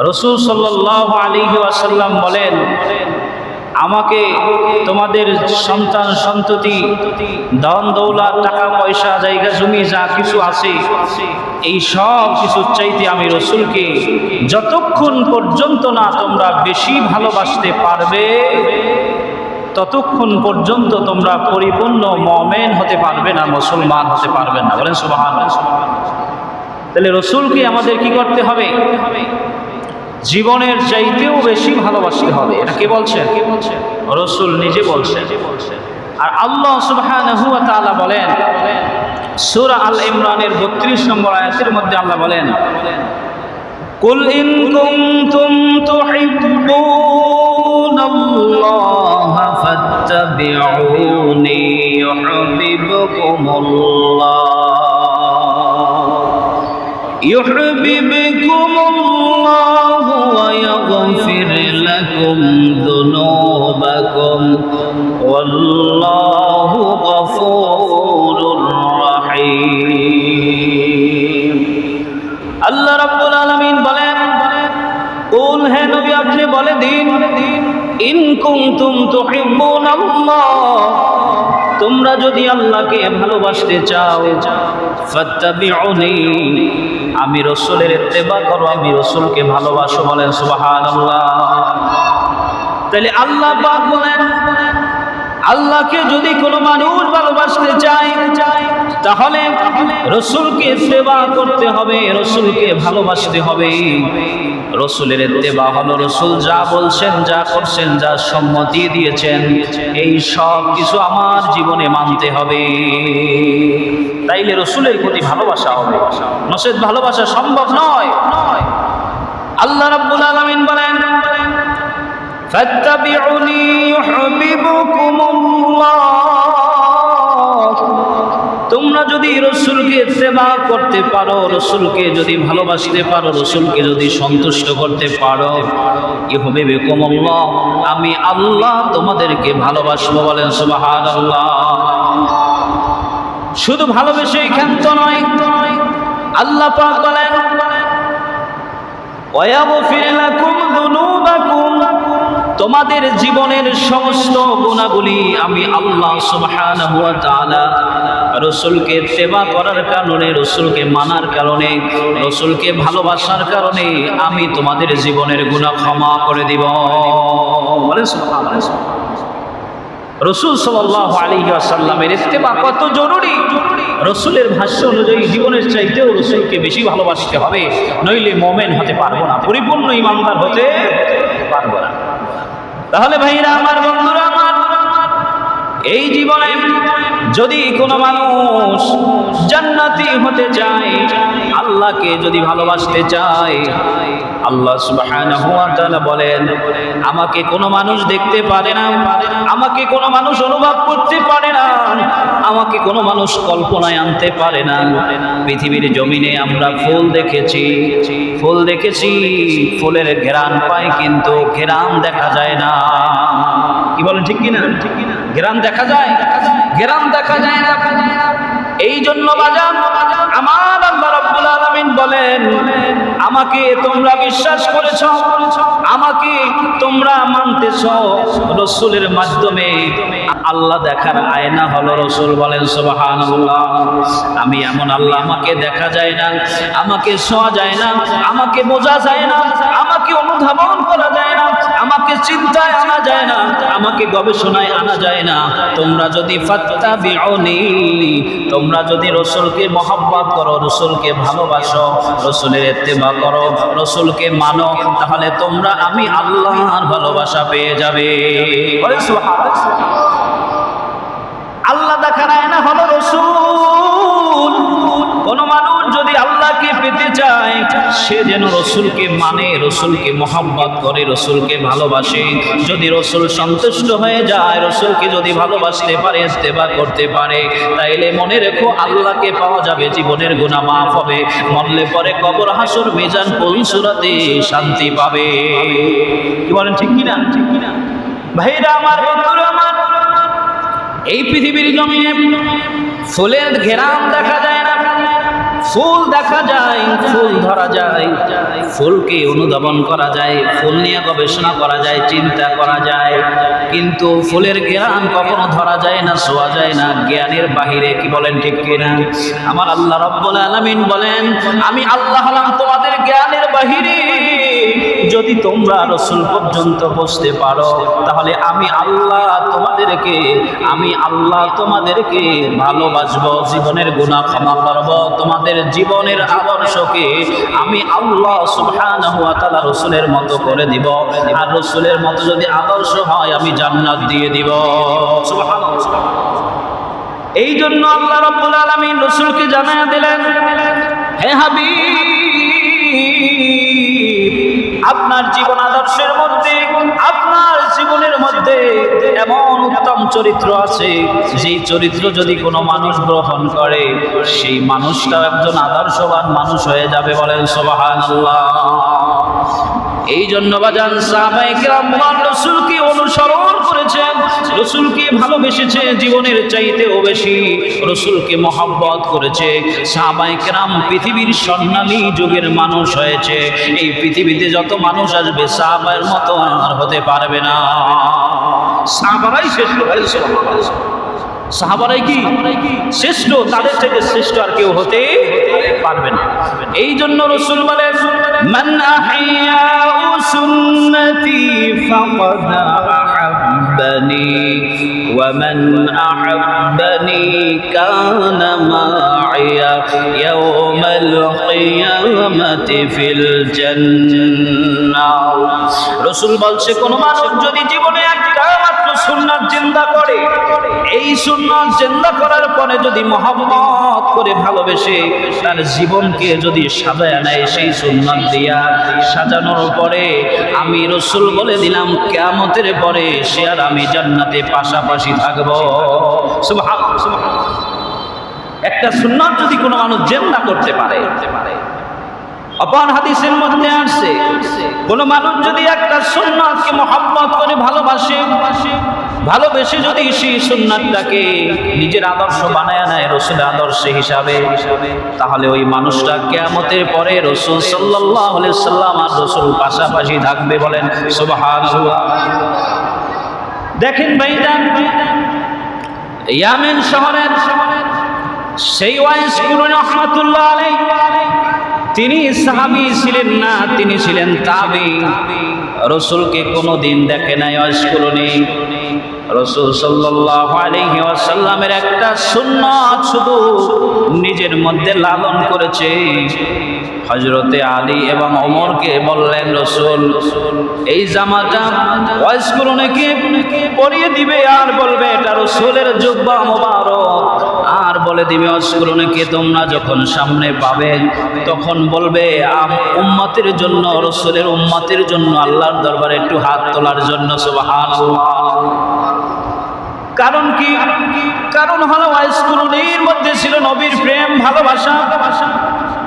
রাসূল সাল্লাল্লাহু আলাইহি ওয়াসাল্লাম বলেন, আমাকে তোমাদের সন্তান সন্ততি ধন দৌলত টাকা পয়সা জায়গা জমি যা কিছু আছে এই সব কিছুর চাইতে আমি রাসূলকে যতক্ষণ পর্যন্ত না তোমরা বেশি ভালোবাসতে পারবে ততক্ষণ পর্যন্ত তোমরা পরিপূর্ণ মুমিন হতে পারবে না, মুসলমান হতে পারবে না। বলেন সুবহানাল্লাহ। তাহলে রাসূলকে আমাদের কি করতে হবে? জীবনের চাইতেও বেশি ভালোবাসতে হবে। এটা কে বলছেন? রাসূল নিজে বলছেন। আর আল্লাহ সুবহানাহু ওয়া তাআলা বলেন সূরা আল ইমরানের 32 নম্বর আয়াতের মধ্যে আল্লাহ বলেন, কুল ইন কুনতুম তুহিব্বুনাল্লাহা ফাত্তাবিউনি ইউহিব্বুকুমুল্লাহ ওয়া ইয়াগফির লাকুম যুনুবাকুম ওয়াল্লাহু গফুরুর রহিম। আল্লাহ রাব্বুল আলামিন বলেন, কুল হে নবী আপনি বলে দিন, ইন কুনতুম তুহিব্বুনাল্লাহ তোমরা যদি আল্লাহকে ভালোবাসতে চাও, ফাত্তাবিউনি আমি রাসূলের ইত্তেবা করো, আমি রাসূলকে ভালোবাসো। বলেন সুবহানাল্লাহ। তাহলে আল্লাহ পাক বলেন, আল্লাহকে যদি কোনো মানুষ ভালোবাসতে চায় তাহলে রাসূলকে ইত্তেবা করতে হবে, রাসূলকে ভালোবাসতে হবে। রাসূলের ইত্তেবা হলো রাসূল যা বলছেন, যা করছেন, যা সম্মতি দিয়েছেন এই সব কিছু আমার জীবনে মানতে হবে। তাইলে রাসূলের প্রতি ভালোবাসা হবে, নচেত ভালোবাসা সম্ভব নয়। আল্লাহ রাব্বুল আলামিন বলেন, ফাত্তাবিউনি ইউহিব্বুকুমুল্লাহ তোমরা যদি রাসূলকে ইত্তেবা করতে পারো, রাসূলকে যদি ভালোবাসতে পারো, রাসূলকে যদি সন্তুষ্ট করতে পারো, ইউহিব্বুকুমুল্লাহ আমি আল্লাহ তোমাদেরকে ভালোবাসবো। বলেন সুবহানাল্লাহ। শুধু ভালোবেসেই ক্ষান্ত নয়, আল্লাহ পাক বলেন, ওয়া ইয়াগফির লাকুম যুনুবাকুম তোমাদের জীবনের সমস্ত গুনাহগুলি আমি আল্লাহ সুবহানাহু ওয়া তাআলা রাসূলকে ইত্তেবা করার কারণে, রাসূলকে মানার কারণে, রাসূলকে ভালোবাসার কারণে আমি তোমাদের জীবনের গুনাহ ক্ষমা করে দিব। বলেন সুবহানাল্লাহ। রাসূল সাল্লাল্লাহু আলাইহি ওয়াসাল্লামের ইত্তেবা কত জরুরি। রাসূলের ভাষ্য অনুযায়ী জীবনের চাইতেও রাসূলকে বেশি ভালোবাসতে হবে, নইলে মুমিন হতে পারবো না, পরিপূর্ণ ঈমানদার হতে পারবো না। তাহলে ভাইরা আমার, বন্ধুরা আমার, এই জীবনে যদি কোনো মানুষ জান্নাতি হতে চায়, আল্লাহকে যদি ভালোবাসতে চায়, আল্লাহ সুবহানাহু ওয়া তাআলা বলেন, আমাকে কোনো মানুষ দেখতে পারে না, আমাকে কোনো মানুষ অনুভব করতে পারে না, আমাকে কোনো মানুষ কল্পনায় আনতে পারে না। পৃথিবীর জমিনে আমরা ফুল দেখেছি, ফুলের ঘ্রাণ পাই, কিন্তু ঘ্রাণ দেখা যায় না। কি বলেন, ঠিক কিনা? ঘ্রাণ দেখা যায়, ঘ্রাণ দেখা যায় না। এই জন্য বাজান আমার আল্লাহ রাব্বুল আলামিন বলেন, আমাকে তোমরা বিশ্বাস করেছো, আমাকে তোমরা মানতেছো, রাসূলের মাধ্যমে আল্লাহ দেখার আয়না হলো রাসূল। বলেন সুবহানাল্লাহ। আমি এমন আল্লাহ, আমাকে দেখা যায় না, আমাকে ছোঁয়া যায় না, আমাকে বোঝা যায় না, আমাকে অনুধাবন করা যায় না, আমাকে চিন্তায় আনা যায় না, আমাকে গবেষণায় আনা যায় না। তোমরা যদি ফাত্তাবিউনি তোমরা যদি রাসূলকে মহব্বত করো, রাসূলকে ভালোবাসো, রাসূলের ইত্তেবা করো, রাসূলকে মানো, তাহলে তোমরা আমি আল্লাহর ভালোবাসা পেয়ে যাবে। বলেন সুবহানাল্লাহ। আল্লাহ দেখার আয়না হলো রাসূল। কোন মানুষ যদি আল্লাহকে পেতে চায়, সে যেন রাসূলকে মানে, রাসূলকে মহব্বত করে, রাসূলকে ভালোবাসে। যদি রাসূল সন্তুষ্ট হয়ে যায়, রাসূলকে যদি ভালোবাসতে পারে, ইত্তেবা করতে পারে, তাইলে মনে রেখো আল্লাহকে পাওয়া যাবে, জীবনের গুনাহ মাফ হবে, মরলে পরে কবর হাসর মিজান পুলসুরাতে শান্তি পাবে। কি বলেন, ঠিক কিনা? ভাইরা আমার, বন্ধুরা আমার, এই পৃথিবীর জমিনে ফুলের ঘেরান দেখা যায় না, ফুল দেখা যায়, ফুল ধরা যায়, ফুলকে অনুধাবন করা যায়, ফুল নিয়ে গবেষণা করা যায়, চিন্তা করা যায়, কিন্তু ফুলের জ্ঞান কখনো ধরা যায় না, ছোঁয়া যায় না, জ্ঞানের বাহিরে। কি বলেন ঠিক কিনা? আমার আল্লাহ রাব্বুল আলামিন বলেন, আমি আল্লাহ হলাম তোমাদের জ্ঞানের বাহিরে। যদি তোমরা রাসূল পর্যন্ত পৌঁছতে পারো, তাহলে আমি আল্লাহ তোমাদেরকে ভালোবাসবো, জীবনের গুনাহ ক্ষমা করব, তোমাদের জীবনের আদর্শকে আমি আল্লাহ সুবহানাহু ওয়া তাআলা রাসূলের মতো করে দিব, আর রাসূলের মতো যদি আদর্শ হয় আমি জান্নাত দিয়ে দিব। সুবহানাল্লাহ। এই জন্য আল্লাহ রাব্বুল আলামিন রাসূলকে জানায়া দিলেন, হে হাবিব, আপনার জীবন আদর্শের মধ্যে, আপনার জীবনের মধ্যে এমন উত্তম চরিত্র আছে, যেই চরিত্র যদি কোনো মানুষ গ্রহণ করে, সেই মানুষটাও একজন আদর্শবান মানুষ হয়ে যাবে। বলেন সুবহানাল্লাহ। এই জন্য বাজান সাহাবায়ে কেরাম রাসূলকে অনুসরণ করেছেন, রাসূলকে ভালোবেসেছে, জীবনের চাইতেও বেশি রাসূলকে মহব্বত করেছে। সাহাবায়ে কেরাম পৃথিবীর স্বর্ণালী যুগের মানুষ হয়েছে। এই পৃথিবীতে যত মানুষ আসবে সাহাবায়ের মতো আর হতে পারবে না। সাহাবারাই শ্রেষ্ঠ। সাহাবারাই কি শ্রেষ্ঠ, তাদের থেকে শ্রেষ্ঠ আর কেউ হতে পারবে না। এই জন্য রাসূল বলেন, মান আহইয়া সুন্নতি ফাকাদ আহাব্বানি ওয়া মান আহাব্বানি কানা মাইয়া ইয়াওমাল কিয়ামাতি ফিল জান্নাহ। রাসূল বলছে, কোন মানুষ যদি জীবনে একটা মাত্র সুন্নাত জিন্দা করে, এই সুন্নাত জিন্দা করার পরে যদি মহব্বত করে ভালোবেসে তার জীবনকে যদি সাজায় নেয়, সেই সুন্নাত দিয়া সাজানোর পরে আমি রাসূল বলে দিলাম, কিয়ামতের পরে সে আর আমি জান্নাতে পাশাপাশি থাকব। সুবহানাল্লাহ। একটা সুন্নাত যদি কোনো মানুষ জিন্দা করতে পারে, অপর হাদিসের মধ্যে আসছে, কোন মানুষ যদি একটা সুন্নাতকে মহব্বত করে ভালোবেসে যদি সেই সুন্নাতটাকে নিজের আদর্শ বানায় নেয় রাসূলের আদর্শ হিসাবে, তাহলে ওই মানুষটা কিয়ামতের পরে রাসূল সাল্লাল্লাহু আলাইহি সাল্লাম আর রাসূল পাশাপাশি থাকবে। বলেন সুবহানাল্লাহ। দেখেন ভাইজান, ইয়ামেন শহরের সেই ওয়াইস কুরনি রাহমাতুল্লাহ আলাইহি, তিনি সাহাবী ছিলেন না, তিনি ছিলেন তাবী। রাসূলকে কোনোদিন দেখে নাই ওয়াইস কুরনি। রাসূল সাল্লাল্লাহু আলাইহি ওয়াসাল্লামের একটা সুন্নাত শুধু নিজের মধ্যে লালন করেছে। হযরতে আলী এবং ওমরকে বললেন, রাসূল এই জামাটা ওয়াইস কুরনিকে পরিয়ে দিবে, আর বলবে এটা রাসূলের জুব্বা মোবারক, আর বলে দিবে ওয়াইস কুরনিকে তোমরা যখন সামনে পাবে তখন বলবে উম্মতের জন্য, রাসূলের উম্মতের জন্য আল্লাহর দরবারে একটু হাত তোলার জন্য। সুবহানাল্লাহ। কারণ কি? কারণ হলো ওয়াইস কুরনির মধ্যে ছিল নবীর প্রেম ভালোবাসা।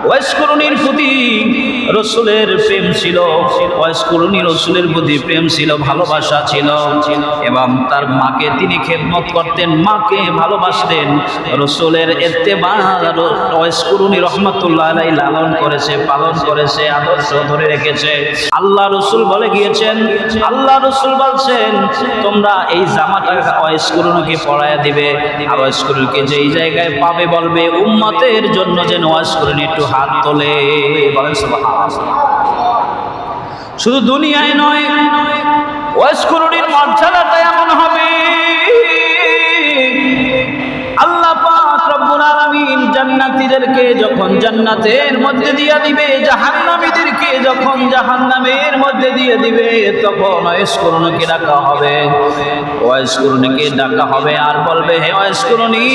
ওয়াইস কুরনির প্রতি রাসূলের প্রেম ছিল, ওয়াইস কুরনি রাসূলের প্রতি প্রেম ছিল, ভালোবাসা ছিল, এবং তার মাকে তিনি খেদমত করতেন, মাকে ভালোবাসতেন। রাসূলের ইত্তেবা ওয়াইস কুরনি রাহমাতুল্লাহ আলাইহি লালন করেছে, পালন করেছে, আদর্শ ধরে রেখেছে। আল্লাহ রাসূল বলে গিয়েছেন, আল্লাহ রাসূল বলছেন তোমরা এই জামাটা ওয়াইস কুরনিকে পরায়া দিবে, আর ওয়াইস কুরনিকে যেই জায়গায় পাবে বলবে উম্মতের জন্য যেন ওয়াইস কুরনি একটু হাত তোলে। বলেন সুবহানাল্লাহ। শুধু দুনিয়ায় নয়, ওয়াইস কুরনির মর্যাদাটা এমন হবে, আল্লাহ পাক রব্বুল আলামিন জান্নাতীদেরকে যখন জান্নাতের মধ্যে দিয়ে দিবে, জাহান্নামীদেরকে যখন জাহান্নামের মধ্যে দিয়ে দিবে, তখন ওয়াইস কুরনিকে ডাকা হবে, ওয়াইস কুরনিকে ডাকা হবে আর বলবে, হে ওয়াইস কুরনি,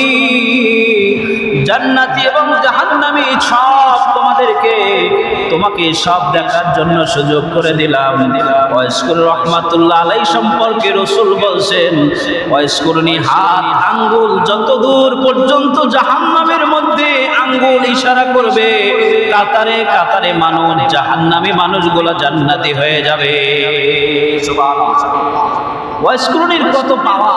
জান্নাতি এবং জাহান্নামী সব তোমাকে সব দেখার জন্য সুযোগ করে দিলাম। ওয়াইস কুরনি রাহমাতুল্লাহ আলাইহি সম্পর্কে রাসূল বলছেন, ওয়াইস কুরনি হাত আঙ্গুল যত দূর পর্যন্ত জাহান্নামের মধ্যে আঙ্গুল ইশারা করবে, কাতারে কাতারে মানুষ, জাহান্নামী মানুষগুলো জান্নাতি হয়ে যাবে। সুবহানাল্লাহ। ওয়াইস কুরনির কত পাওয়া,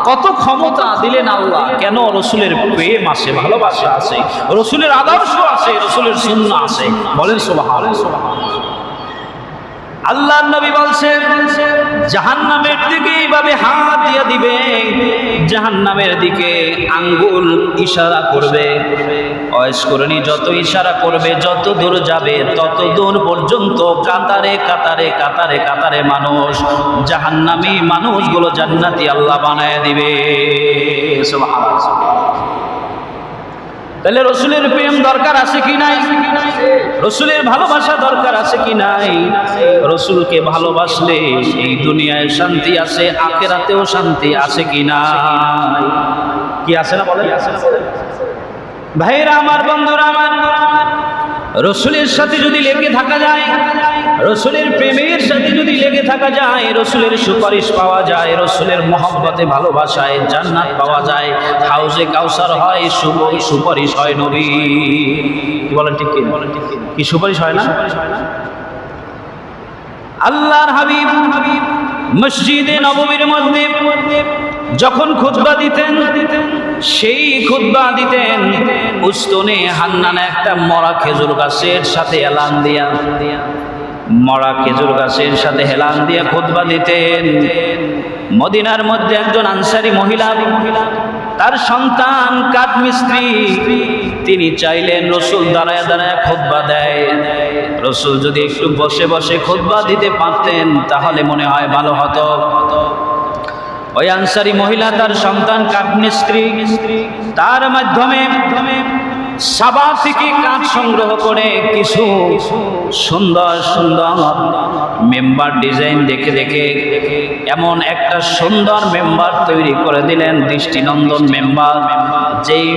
কত ক্ষমতা দিলেন আল্লাহ। কেন? রসুলের প্রেম আছে, ভালোবাসা আছে, রসুলের আদর্শ আছে, রসুলের সুন্নাহ আছে। বলেন সুবহানাল্লাহ। আল্লাহর নবী বলছেন জাহান্নামের দিকে এইভাবে হাত দিয়ে দিবে, জাহান্নামের দিকে আঙ্গুল ইশারা করবে। অয়স্করণী যত ইশারা করবে, যত দূর যাবে তত দূর পর্যন্ত কাতারে কাতারে কাতারে কাতারে মানুষ, জাহান্নামী মানুষগুলো জান্নাতি আল্লাহ বানায় দিবে। সুবহানাল্লাহ। তাহলে রসুলের প্রেম দরকার আছে কি নাই? রসুলের ভালোবাসা দরকার আছে কি নাই? রসুলকে ভালোবাসলে এই দুনিয়ায় শান্তি আছে, আখিরাতেও শান্তি আছে কি নাই? কি আছে না বলেন? ভাইরা আমার, বন্ধুরা আমার, রসুলের সাথে যদি লেগে থাকা যায়, রসুলের প্রেমের সাথে যদি লেগে থাকা যায়, রসুলের সুপারিশ পাওয়া যায়, রসুলের মহব্বতে ভালোবাসায় জান্নাত পাওয়া যায়, হাউজে কাউসার হয়, সুপারিশ হয় নবী। কি বলেন ঠিক কি সুপারিশ হয় না? আল্লাহর হাবিব মসজিদে নববীর মধ্যে যখন খুতবা দিতেন, সেই খুতবা দিতেন উস্তনে হান্নানা একটা মরা খেজুর গাছের সাথে এলান দিয়া, মরা খেজুর গাছের সাথে হেলান দিয়ে খুতবা দিতেন। মদিনার মধ্যে একজন আনসারী মহিলা, তার সন্তান কাঠ মিস্ত্রি, তিনি চাইলেন রসুল দাঁড়ায় দাঁড়ায় খুতবা দেয়। রসুল যদি একটু বসে বসে খুতবা দিতে পারতেন তাহলে মনে হয় ভালো হতো। ওই আনসারী মহিলা তার সন্তান কাঠ মিস্ত্রি, তার মাধ্যমে সাবা থেকে কাঠ সংগ্রহ করে কিছু সুন্দর সুন্দর মেম্বার ডিজাইন দেখে দেখে এমন একটা সুন্দর মেম্বার তৈরি করে দিলেন, দৃষ্টিনন্দন মেম্বার। যেই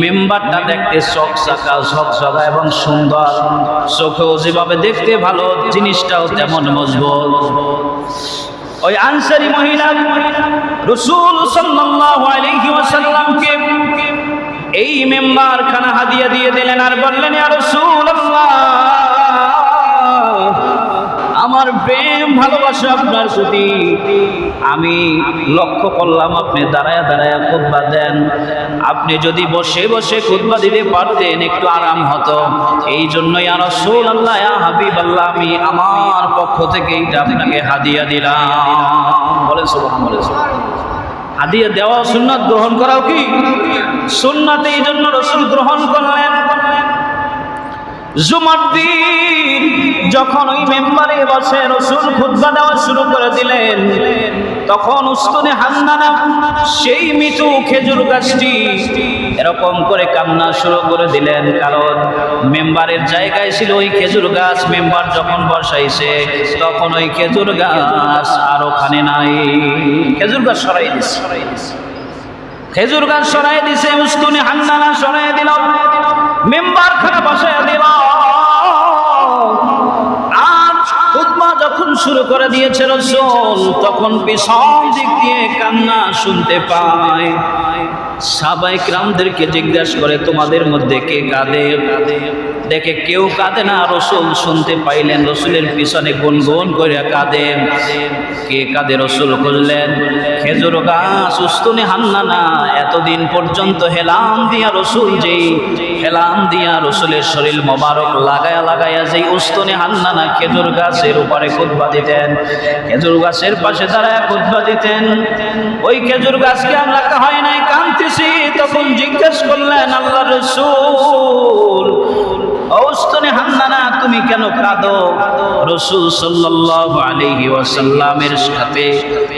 মেম্বারটা দেখতে চকচকা ঝকঝকা এবং সুন্দর, চোখেও যেভাবে দেখতে ভালো, জিনিসটাও তেমন মজবুত। ওই আনসারী মহিলা রাসূল সাল্লাল্লাহু আলাইহি ওয়াসাল্লামকে এই মেম্বার খানা হাদিয়া দিয়ে দিলেন আর বললেন, ইয়া রাসূলুল্লাহ, আমার প্রেম ভালোবাসা আপনার প্রতি আমি লক্ষ্য করলাম আপনি দাঁড়ায় দাঁড়ায় খুতবা দেন, আপনি যদি বসে বসে খুতবা দিতে পারতেন একটু আরাম হতো। এই জন্যই ইয়া রাসূলুল্লাহ, ইয়া হাবিবাল্লাহ, আমি আমার পক্ষ থেকে এটা আপনাকে হাদিয়া দিলাম। বলেন সুবহানাল্লাহ। হাদিয়া দেওয়া সুন্নাত, গ্রহণ করাও কি সুন্নাত। এই জন্য রাসূল গ্রহণ করলেন। জুমার দিন যখন ওই মেম্বারে বসে রাসূল খুতবা দেওয়া শুরু করে দিলেন, তখন উস্তনে হান্নানা সেই মৃত্যু খেজুর গাছটি এরকম করে কান্না শুরু করে দিলেন, কারণ মেম্বারের জায়গায় ছিল ওই খেজুর গাছ। মেম্বার যখন বসাইছে তখন ওই খেজুর গাছ আর ওখানে নাই, খেজুর গাছ সরাই দিছে, খেজুর গাছ সরাই দিছে, উস্তনে হান্নানা সরাই দিল, মেম্বার খানা বসায় দিল। আর খুতবা যখন শুরু করে দিয়েছে রাসূল, তখন পিছন দিক দিয়ে কান্না শুনতে পায়। সাহাবায়ে কিরামদেরকে জিজ্ঞাসা করে, তোমাদের মধ্যে কে কাঁদে? দেখে কেউ কাঁদে না। রাসূল শুনতে পাইলেন রাসূলের পিছনে গুনগুন করে কাঁদে। কে কাঁদে রাসূল খুঁজলেন, খেজুর গাছ উস্তনে হান্নানা এতদিন পর্যন্ত হেলাম দিয়া রাসূল যেই হেলাম দিয়া রাসূলের শরীর মোবারক লাগায়া লাগায়া যেই উস্তনে হান্নানা খেজুর গাছের উপরে খুতবা দিতেন, খেজুর গাছের পাশে দাঁড়ায় খুতবা দিতেন। ওই খেজুর গাছকে আমরা হয় নাই কাঁদতেছি, তখন জিজ্ঞেস করলেন আল্লাহর রাসূল, উস্তনে হান্নানা তুমি কেন কাঁদো? রাসূল সাল্লাল্লাহু আলাইহি ওয়াসাল্লামের সাথে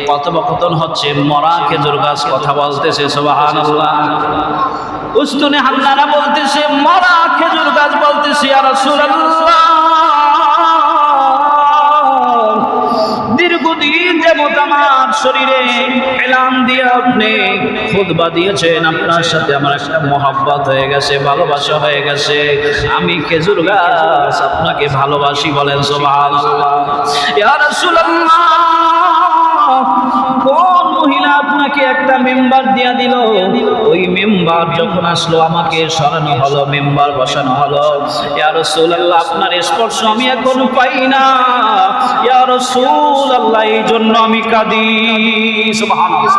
কথোপকথন হচ্ছে, মরা খেজুর গাছ কথা বলতেছে। সুবহানাল্লাহ। উস্তনে হান্নানা বলতেছে, মরা খেজুর গাছ বলতেছে, ইয়া রাসূলুল্লাহ, দীর্ঘদিন যাবত আমার শরীরে এলান দিয়ে আপনি খুতবা দিয়েছেন, আপনার সাথে আমার একটা মহব্বত হয়ে গেছে, ভালোবাসা হয়ে গেছে। আমি খেজুর গাছ আপনাকে ভালোবাসি। বলেন সুবহানাল্লাহ। ইয়া রাসূলুল্লাহ, কোন মহিলা আপনাকে একটা মেম্বার দিয়া দিল? ওই মেম্বার যখন আসলো আমাকে সরানো হলো, মেম্বার বসানো হলো। ইয়া রাসূলুল্লাহ, আপনার স্পর্শ আমি এখন পাই না। ইয়া রাসূলুল্লাহ, এই জন্য আমি কাঁদি। সুবহানাল্লাহ।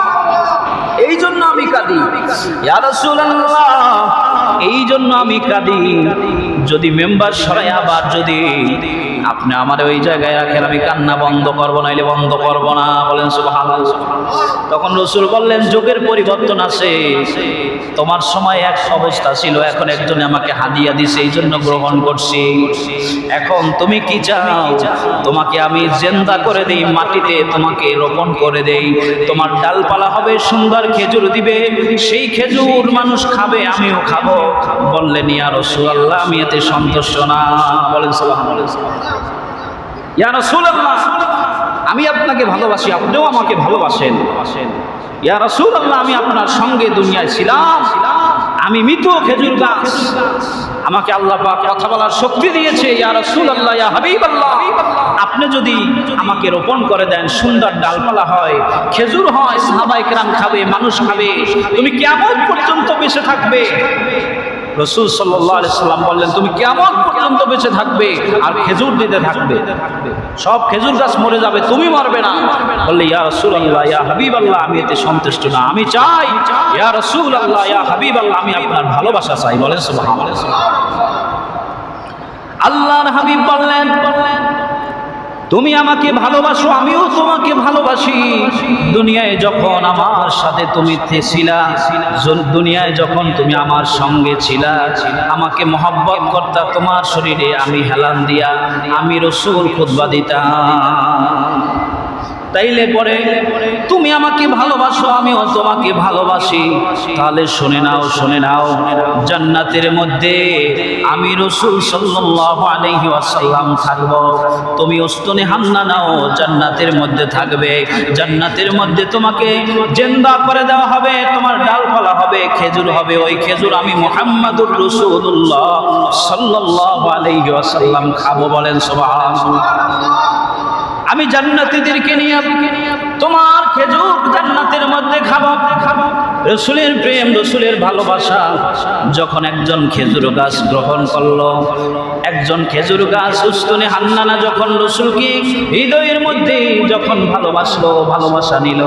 এই জন্য আমি কাঁদি ইয়া রাসূলুল্লাহ, এই জন্য আমি কাঁদি। যদি মেম্বার সরাই আবার যদি আপনি আমার ওই জায়গায় রাখেন, আমি কান্না বন্ধ করবো, নাইলে বন্ধ করবো না। বলেন সুবহানাল্লাহ। তখন রাসূল বললেন, যুগের পরিবর্তন আছে, তোমার সময় এক অবস্থা ছিল, এখন একজনে আমাকে হাদিয়া দিছে, এই জন্য গ্রহণ করছি। এখন তুমি কি চাও? তোমাকে আমি জিন্দা করে দেই, মাটিতে তোমাকে রোপণ করে দেই, তোমার ডালপালা হবে, সুন্দর খেজুর দিবে, সেই খেজুর মানুষ খাবে, আমিও খাবো। বললেন, ইয়া রাসূলুল্লাহ, আমি এতে সন্তুষ্ট না। বলেন সুবহানাল্লাহ। ইয়া রাসূলুল্লাহ, আমি আপনাকে ভালোবাসি, আপনিও আমাকে ভালোবাসেন। ইয়া রাসূলুল্লাহ, আমি আপনার সঙ্গে দুনিয়ায় ছিলাম, আমি মৃত খেজুর গাছ, আমাকে আল্লাহ পাক কথা বলার শক্তি দিয়েছে। ইয়া রাসূলুল্লাহ, ইয়া হাবিবাল্লাহ, আপনি যদি আমাকে রোপণ করে দেন, সুন্দর ডালপালা হয়, খেজুর হয়, সাহাবায়ে কেরাম খাবে, মানুষ খাবে, তুমি কিয়ামত পর্যন্ত বেঁচে থাকবে। রাসূল সাল্লাল্লাহু আলাইহি সাল্লাম বললেন, তুমি কিয়ামত পর্যন্ত বেঁচে থাকবে আর খেজুর দিতে থাকবে, সব খেজুর গাছ মরে যাবে, তুমি মরবে না। বললে, ইয়া রাসূলুল্লাহ, ইয়া হাবিবাল্লাহ, আমি এতে সন্তুষ্ট না, আমি চাই, ইয়া রাসূলুল্লাহ, ইয়া হাবিবাল্লাহ, আমি আপনার ভালোবাসা চাই। বলেন সুবহানাল্লাহ। আল্লাহর হাবিব বললেন, তুমি আমাকে ভালোবাসো, আমিও তোমাকে ভালোবাসি। দুনিয়ায় যখন আমার সাথে তুমি ছিলা, দুনিয়ায় যখন তুমি আমার সঙ্গে ছিলা, আমাকে মহব্বত করতা, তোমার শরীরে আমি হেলান দিয়া আমি রাসূল খুতবা দিতাম। তাইলে পরে তুমি আমাকে ভালোবাসো, আমিও তোমাকে ভালোবাসি। তাহলে শুনে নাও, শুনে নাও, জান্নাতের মধ্যে আমি রাসূল সাল্লাল্লাহু আলাইহি ওয়াসাল্লাম থাকব, তুমি উস্তনে হান্না নাও, জান্নাতের মধ্যে থাকবে। জান্নাতের মধ্যে তোমাকে জিন্দা করে দেওয়া হবে, তোমার ডালপালা হবে, খেজুর হবে, ওই খেজুর আমি মুহাম্মাদুর রাসূলুল্লাহ সাল্লাল্লাহু আলাইহি ওয়াসাল্লাম খাবো। বলেন সুবহানাল্লাহ। আমি জান্নাতীদেরকে নিয়ে তোমার খেজুর জান্নাতের মধ্যে খাবো। রাসূলের প্রেম, রাসূলের ভালোবাসা যখন একজন খেজুর গাছ গ্রহণ করলো, একজন খেজুর গাছ উস্তনে হান্নানা যখন রাসূলকে হৃদয়ের মধ্যে যখন ভালোবাসলো, ভালোবাসা নিল,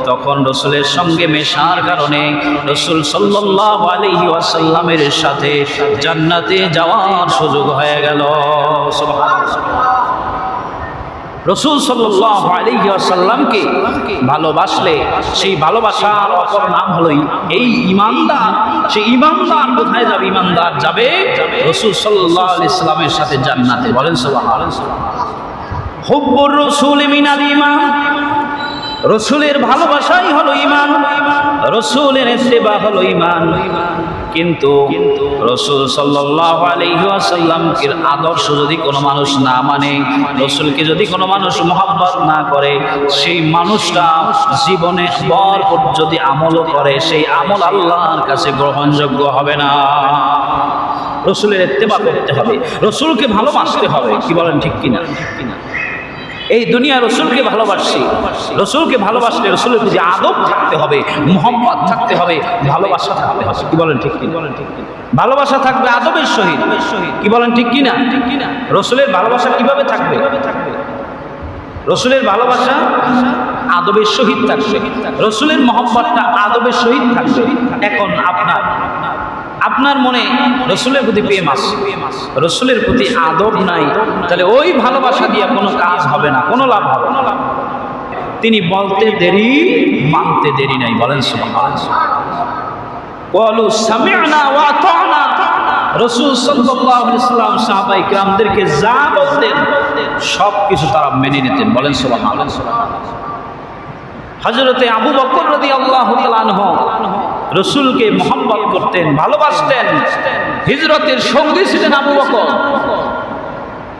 তখন রাসূলের সঙ্গে মেশার কারণে রাসূল সাল্লাল্লাহু আলাইহি ওয়াসাল্লামের সাথে জান্নাতে যাওয়ার সুযোগ হয়ে গেল। সুবহানাল্লাহ। রাসূল সাল্লাল্লাহু আলাইহি ওয়াসাল্লামকে ভালোবাসলে সেই ভালোবাসার অপর নাম হলো এই ঈমানদার। সেই ঈমানদার কোথায় যাবে? ঈমানদার যাবে রাসূল সাল্লাল্লাহু আলাইহি ওয়াসাল্লামের সাথে জান্নাতে। বলেন সুবহানাল্লাহ। হুব্বুর রাসূল মিনাল ঈমান, রাসূলের ভালোবাসাই হলো ঈমান, রাসূলের ইত্তেবা হলো ঈমান। কিন্তু রাসূল সাল্লাল্লাহু আলাইহি ওয়াসাল্লামের আদর্শ যদি কোনো মানুষ না মানে, রাসূলকে যদি কোনো মানুষ মহব্বত না করে, সেই মানুষটা জীবনে ভরপুর যদি আমলও করে, সেই আমল আল্লাহর কাছে গ্রহণযোগ্য হবে না। রাসূলের ইত্তেবা করতে হবে, রাসূলকে ভালোবাসতে হবে। কি বলেন, ঠিক কিনা? এই দুনিয়া রাসূলকে ভালোবাসি, রাসূলকে ভালোবাসলে রাসূলের প্রতি আদব থাকতে হবে, মুহাম্মদ থাকতে হবে, ভালোবাসা থাকতে হবে। কি বলেন, ঠিক কি? ভালোবাসা থাকবে আদবের সহিত। কি বলেন, ঠিক কি না? রাসূলের ভালোবাসা কিভাবে থাকবে? রাসূলের ভালোবাসা আদবের সহিত থাকবে, রাসূলের মুহাম্মদটা আদবের সহিত থাকবে। এখন আপনার মনে রাসূলের প্রতি প্রেম আছে, রাসূলের প্রতি আদব নাই, তাহলে ওই ভালোবাসা দিয়ে কোনো কাজ হবে না, কোনো লাভ হবে না। তিনি বলতে দেরি, মানতে দেরি নাই। বলেন সুবহানাল্লাহ। ক্বালু সামি'না ওয়া আতা'না। রাসূল সাল্লাল্লাহু আলাইহি ওয়াসাল্লাম সাহাবায়ে কিরামদেরকে যা বলতেন সব কিছু তারা মেনে নিতেন। বলেন সুবহানাল্লাহ। হযরতে আবু বকর রাদিয়াল্লাহু তাআলা আনহু রাসূলকে মহব্বত করতেন, ভালোবাসতেন, হিজরতের সঙ্গী ছিলেন আবু বকর।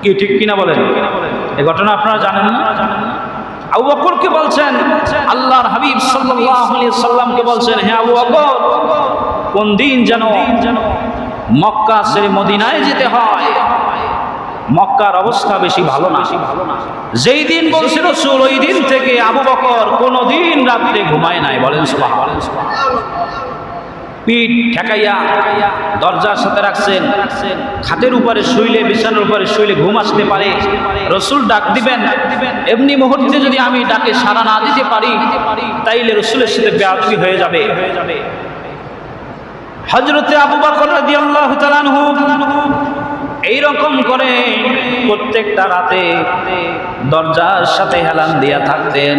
কি ঠিক কিনা বলেন? এই ঘটনা আপনারা জানেন না? আবু বকরকে বলছেন, আল্লাহর হাবিব সাল্লাল্লাহু আলাইহি সাল্লামকে বলছেন, হে আবু বকর, কোন দিন যেন মক্কা ছেড়ে মদিনায় যেতে হয়, মক্কার অবস্থা বেশি ভালো না। যেই দিন বলছিল রাসূল, ওই দিন থেকে আবু বকর কোনোদিন রাত্রে ঘুমায় নাই। বলেন সুবহানাল্লাহ। পিঠ ঠেকাইয়া দরজার সাথে রাখছেন। খাটের উপরে শুইলে, বিছানার উপরে শুইলে ঘুম আসতে পারে, রসুল ডাক দিবেন, এমনি মুহূর্তে যদি আমি ডাকে সাড়া না দিতে পারি তাইলে রসুলের সাথে বেয়াদবি হয়ে যাবে। হযরতে আবু বকর রাদিয়াল্লাহু তাআলা আনহু এইরকম করে প্রত্যেকটা রাতে দরজার সাথে হেলান দিয়া থাকতেন,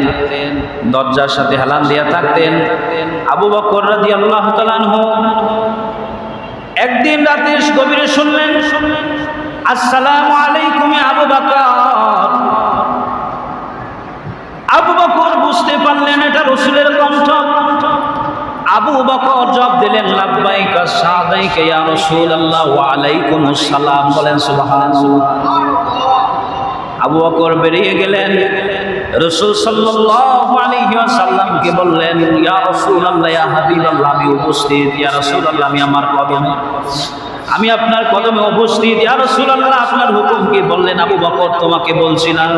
দরজার সাথে হেলান দিয়া থাকতেন। আবু বকর রাদিয়াল্লাহু তাআলা আনহু একদিন রাতে গভীরে শুনলেন, আসসালামু আলাইকুম আবু বকর। আবু বকর বুঝতে পারলেন এটা রাসূলের কণ্ঠ। আবু বকর জবাব দিলেন, লাব্বাইকা সাদাইকা ইয়া রাসূলুল্লাহ ওয়া আলাইকুমুস সালাম। বলেন সুবহানাল্লাহ। আবু বকর বেরিয়ে গেলেন, রাসূল সাল্লাল্লাহু আলাইহি ওয়াসাল্লামকে বললেন, ইয়া রাসূলুল্লাহ ইয়া হাবিবাল্লাহ, আমি উপস্থিত। ইয়া রাসূলুল্লাহ, আমি আমার কদমে, আমি আপনার কদমে উপস্থিত। ইয়া রাসূলুল্লাহ, আপনার হুকুম কি? বললেন, আবু বকর তোমাকে বলছিলাম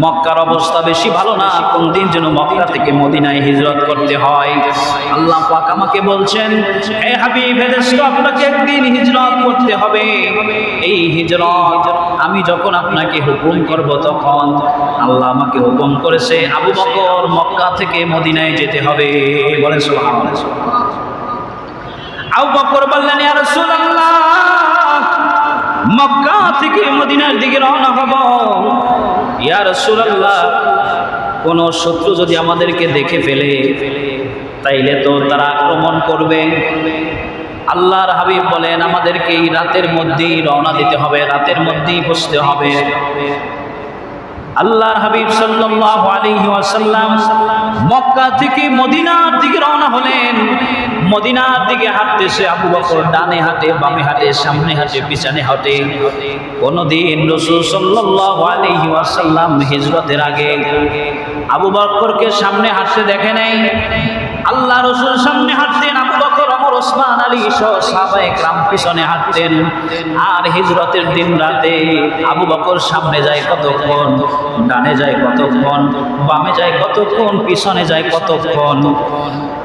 মক্কার অবস্থা বেশি ভালো না, কোনদিন যেন মক্কা থেকে মদিনায় হিজরত করতে হয়। আল্লাহ পাক আমাকে বলছেন, হে হাবিব, হে দোস্ত, আপনাকে একদিন হিজরত করতে হবে। এই হিজরত আমি যখন আপনাকে হুকুম করব তখন আল্লাহ আমাকে হুকুম করেছে আবু বকর মক্কা থেকে মদিনায় যেতে হবে। বলেন সুবহানাল্লাহ। আবু বকর বললেন, ইয়া রাসূলুল্লাহ, মক্কা থেকে মদিনার দিকে রওনা হব। ইয়া রাসূলুল্লাহ, কোন শত্রু যদি আমাদেরকে দেখে ফেলে তাইলে তো তারা আক্রমণ করবে। আল্লাহর হাবিব বলেন, আমাদেরকে এই রাতের মধ্যেই রওনা দিতে হবে, রাতের মধ্যেই বসতে হবে। আল্লাহর হাবিব সাল্লাল্লাহু আলাইহি ওয়াসাল্লাম মক্কা থেকে মদিনার দিকে রওনা হলেন। মদিনার দিকে হাঁটতেছে আবু বকর ডানে হাঁটে, বামে হাঁটে, সামনে হাঁটে, পিছনে হাঁটে। কোনদিন রাসূল সাল্লাল্লাহু আলাইহি ওয়াসাল্লাম হিজরতের আগে আবু বকরকে সামনে হাঁটতে দেখে নাই। আল্লাহ রাসূল সামনে হাঁটতেন, আবু বকর, ওমর, ওসমান, আলী সহ সাহাবায়ে কেরাম পিছনে হাঁটতেন। আর হিজরতের দিন রাতে আবু বকর সামনে যায় কতক্ষণ, ডানে যায় কতক্ষণ, বামে যায় কতক্ষণ, পিছনে যায় কতক্ষণ।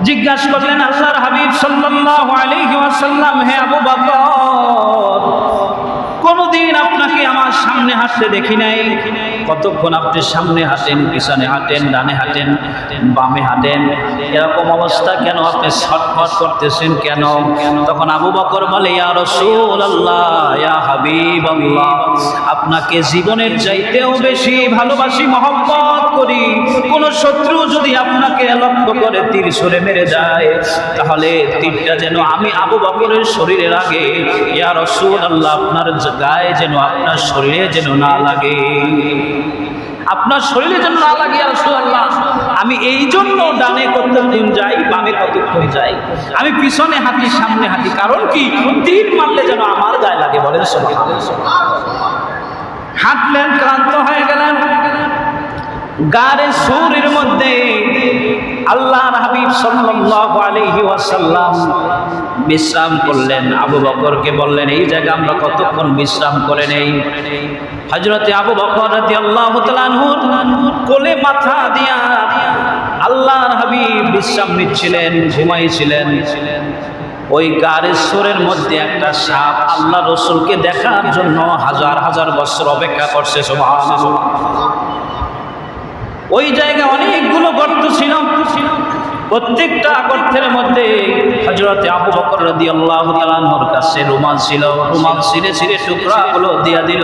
জিজ্ঞাসা করলেন আল্লাহর হাবিব সাল্লাল্লাহু আলাইহি ওয়াসাল্লাম, হে আবু বকর, কোনদিন আপনাকে আমার সামনে হাঁটতে দেখি নাই, কতক্ষণ আপনি সামনে হাঁটেন, পিছনে হাঁটেন, ডানে হাঁটেন, বামে হাঁটেন, এরকম অবস্থা কেন? আপনি ছটফট করতেছেন কেন? তখন আবু বকর বলে, ইয়া রাসূলুল্লাহ, ইয়া হাবিবাল্লাহ, আপনাকে জীবনের চাইতেও বেশি ভালোবাসি, মহব্বত করি। কোন শত্রু যদি আপনাকে লক্ষ্য করে তীর ছুঁড়ে মেরে যায় তাহলে তীরটা যেন আমি আবু বকরের শরীরে লাগে। ইয়া রাসূলুল্লাহ, আপনার গায়ে যেন, আপনার শরীরে যেন না লাগে, আপনার শরীরে যেন না লাগে। ইয়া রাসূলুল্লাহ, আমি এই জন্য ডানে কতক্ষণ যাই, বামে কতক্ষণ যাই, আমি পিছনে হাঁটি, সামনে হাঁটি, কারণ কি? তীর মারলে যেন আমার গায়ে লাগে। বলেন সুবহানাল্লাহ। হাঁটলেন, ক্লান্ত হয়ে গেলেন। গারে সুরের মধ্যে আল্লাহর হাবিব সাল্লাল্লাহু আলাইহি ওয়াসাল্লাম বিশ্রাম করলেন। আবু বকরকে বললেন, এই জায়গা আমরা কতক্ষণ বিশ্রাম করে নেই। হযরতে আবু বকর রাদিয়াল্লাহু তাআলা আনহুর কোলে মাথা দিয়া আল্লাহর হাবিব বিশ্রাম নিচ্ছিলেন, ঘুমাইছিলেন। ওই গারের সুরের মধ্যে একটা সাপ আল্লাহ রাসূলকে দেখার জন্য হাজার হাজার বছর অপেক্ষা করছে। সুবহানাল্লাহ। ওই জায়গায় অনেকগুলো গর্ত ছিল, প্রত্যেকটা গর্তের মধ্যে হযরতে আবু বকর রাদিয়াল্লাহু তাআলা আনহুর কাছে রুমাল ছিল। রুমাল ছিঁড়ে ছিঁড়ে টুকরাগুলো দিয়ে দিল।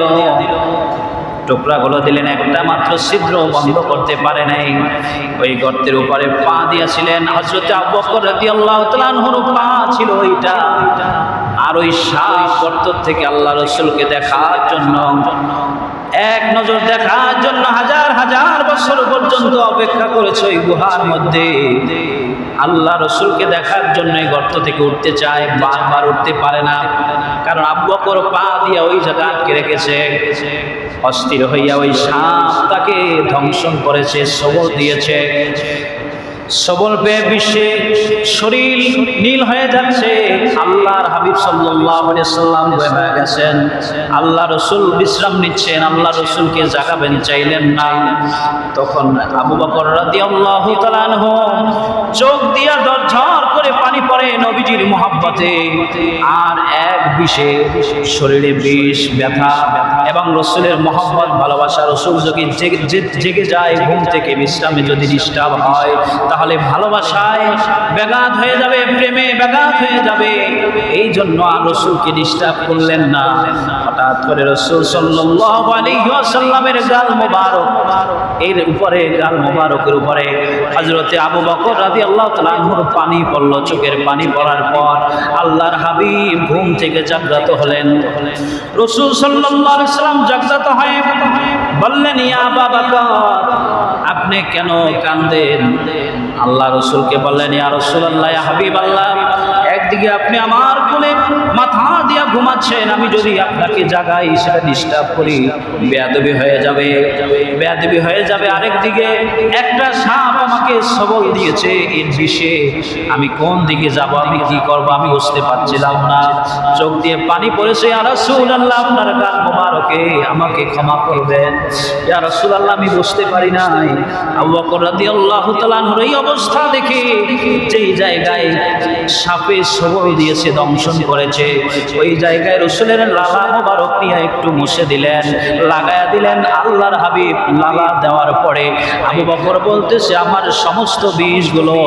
টুকরাগুলো দিলেন, একটা মাত্র ছিদ্র বন্ধ করতে পারে নাই। ওই গর্তের উপরে পা দিয়েছিলেন। হযরতে আবু বকর রাদিয়াল্লাহু তাআলা আনহুর পা ছিল ওইটা। আর ওই সাপ গর্ত থেকে আল্লাহ রাসূলকে দেখার জন্য, এক নজর দেখার জন্য হাজার হাজার বছর পর্যন্ত অপেক্ষা করেছে ওই গুহার মধ্যে। আল্লাহ রাসূলকে দেখার জন্য গর্ত থেকে উঠতে চায়, বারবার উঠতে পারে না, কারণ আবু বকর পা দিয়ে ওই জায়গা আটকে রেখেছে। অস্থির হইয়া ওই সাপ তাকে ধ্বংসন করেছে, সবল দিয়েছে। সবল পেয়ে বিশ্বে শরীর নীল হয়ে যাচ্ছে। আল্লাহর হাবিব সাল্লাল্লাহু আলাইহি সাল্লাম হয়ে গেছেন। আল্লাহ রাসূল বিশ্রাম নিচ্ছেন, আল্লাহ রাসূলকে জাগাবেন চাইলেন না। তখন আবু বকর রাদিয়াল্লাহু তাআলা আনহু চোখ দিয়া ঝরঝর করে করে পানি পড়ে নবীজির মহব্বতে, আর এক বিষে শরীরে বিষ ব্যথা এবং রসুলের মহব্বত ভালোবাসা। রসুল যদি জেগে যায় ঘুম থেকে বিশ্রামে যদি ডিস্টার্ব হয়, তাহলে ভালোবাসায় ব্যাঘাত হয়ে যাবে, প্রেমে ব্যাঘাত হয়ে যাবে। এই জন্য আর রসুলকে ডিস্টার্ব করলেন না। হঠাৎ করে রসুল সাল্লাল্লাহু আলাইহি ওয়াসাল্লামের গাল মোবারক, এর উপরে গাল মোবারকের উপরে হযরতে আবু বকর রাদিয়াল্লাহু তাআলা আনহুর পানি পড়ল। চোখের পানি পড়ার পর আল্লাহর হাবিব ঘুম থেকে জাগ্রত হলেন। রসুল সাল্লাল্লাহু আলাইহি ওয়াসাল্লাম জাগ্রত হয়ে বললেন, ইয়া আবু বকর, আপনি কেন কাঁদেন? আল্লাহ রসুলকে বললেন, ইয়া রাসূলুল্লাহ, ইয়া হাবিবাল্লাহ, একদিকে আপনি আমার কোলে মাথা দিয়া ঘুমাচ্ছেন, আমি যদি আপনাকে জাগাই সেটা ডিস্টার্ব করি, বেয়াদবি হয়ে যাবে, বেয়াদবি হয়ে যাবে। আরেকদিকে একটা সাপ আমাকে সবল দিয়েছে, এর বিষে আমি কোন দিকে যাব, আমি কি করব, আমি বুঝতে পারছিলাম না। চোখ দিয়ে পানি পড়েছে। ইয়া রাসূলুল্লাহ, আপনার গাল মোবারকে আমাকে ক্ষমা করবেন। ইয়া রাসূলুল্লাহ, আমি বুঝতে পারি নাই। আবু বকর রাদিয়াল্লাহু তাআলা আনহুর এই অবস্থা দেখে, যেই জায়গায় সাপে সবল দিয়েছে, দংশন করেছে, ওই জায়গায় রসুলের লালা মোবারক নিয়ে একটু মুছে দিলেন, লাগায়া দিলেন। আল্লাহর হাবিব লালা দেওয়ার পরে আবু বকর বলতেছে, আমার সমস্ত বিষগুলো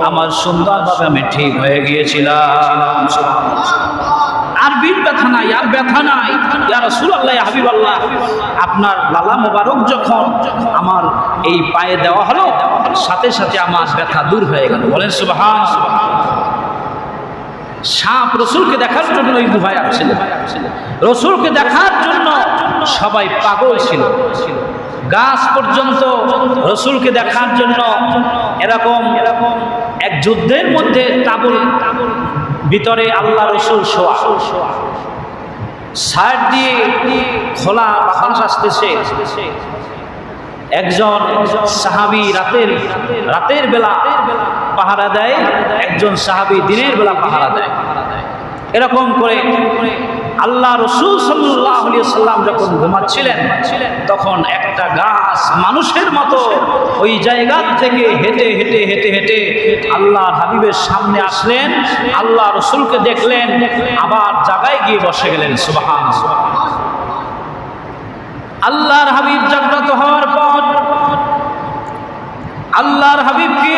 আমার সুন্দরভাবে আমি ঠিক হয়ে গিয়েছিলাম। আর বিষ ব্যথা নাই, আর ব্যথা নাই। ইয়া রাসূলুল্লাহ, ইয়া হাবিবাল্লাহ, আপনার লালা মোবারক যখন আমার এই পায়ে দেওয়া হলো, সাথে সাথে আমার ব্যথা দূর হয়ে গেল। বলেন সুবহানাল্লাহ। সাপ রসুলকে দেখার জন্য ওই গুহায় আসছিল, রসুলকে দেখার জন্য সবাই পাগল ছিল। গাছ পর্যন্ত রসুলকে দেখার জন্য এরকম এক যুদ্ধের মধ্যে তাঁবুর ভিতরে আল্লাহ রসুল শোয়া, সাইড দিয়ে খোলা বাতাস আসতেছে। একজন সাহাবী রাতের বেলা পাহারা দেয়, একজন সাহাবী দিনের বেলা পাহারা দেয়। এরকম করে আল্লাহ রসুল সাল্লাল্লাহু আলাইহি ওয়াসাল্লাম যখন ঘুমাচ্ছিলেন, তখন একটা গাছ মানুষের মতো ওই জায়গা থেকে হেঁটে হেঁটে হেঁটে হেঁটে আল্লাহ হাবিবের সামনে আসলেন। আল্লাহ রসুলকে দেখলেন, আবার জায়গায় গিয়ে বসে গেলেন। সুবহানাল্লাহ। আল্লাহর হাবিব জাগ্রত হওয়ার পর আল্লাহর হাবিবকে